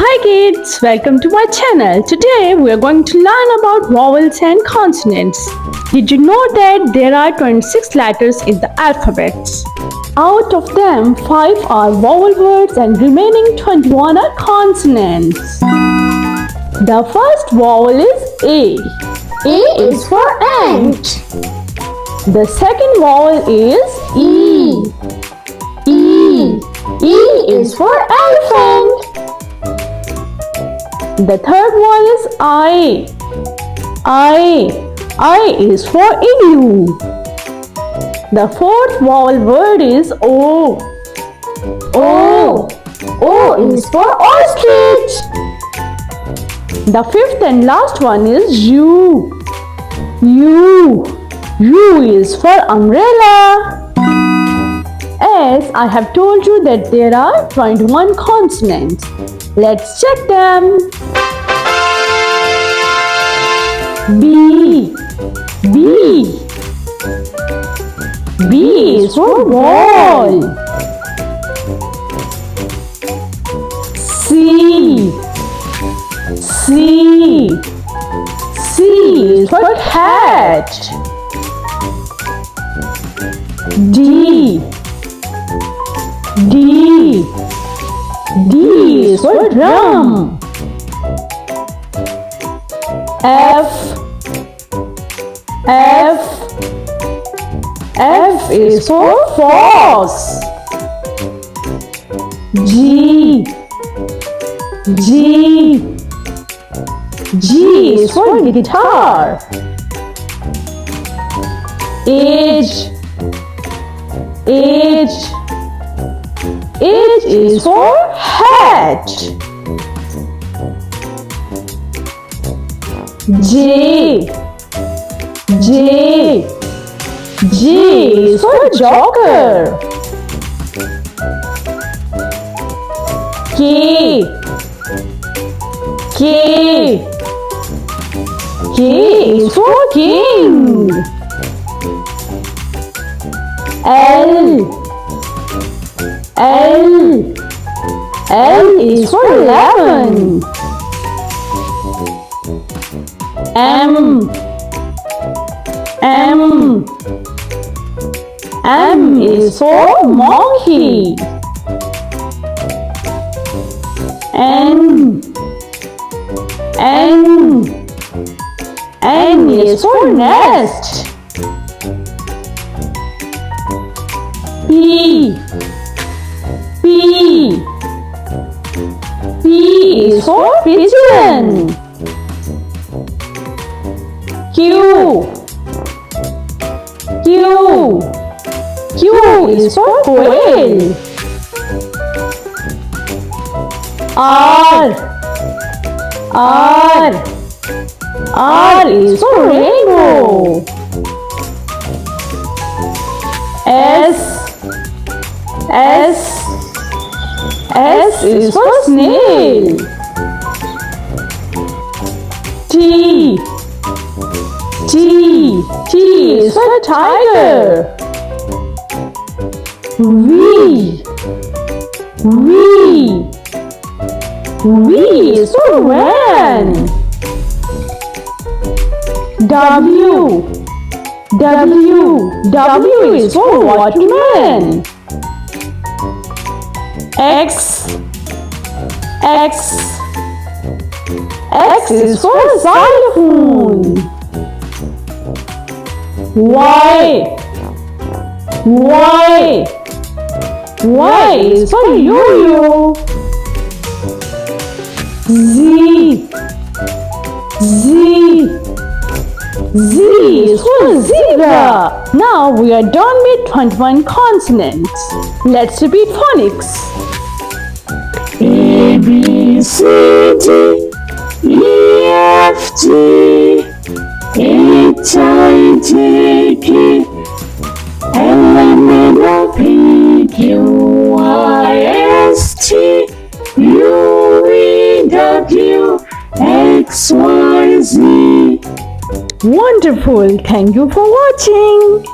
Hi kids, welcome to my channel. Today we are going to learn about vowels and consonants. Did you know that there are 26 letters in the alphabet? Out of them, 5 are vowel words and remaining 21 are consonants. The first vowel is A. A is for ant. The second vowel is E. E is for elephant. The third one is I. I is for igloo. The fourth vowel word is O. O is for ostrich. The fifth and last one is U. U is for umbrella. As I have told you that there are 21 consonants. Let's check them. B is for ball. C is for cat. D is for drum. F is for fox. G is for guitar. H is for hat. J is for joker. K is for king. L is for lemon. M is for monkey. N is for nest. P is for pigeon. Q is for quail. R is for rainbow. S is for snail. T is for tiger. V is for van. W is for watermelon. X is for xylophone. Y is for yo-yo. Z is for zebra. Now we are done with 21 consonants. Let's repeat phonics. A, B, C, D, E, F, G, H, I, J, K, L, M, N, O, P, Q, R, S, T, U, V, W, X, Y, Z. Wonderful! Thank you for watching.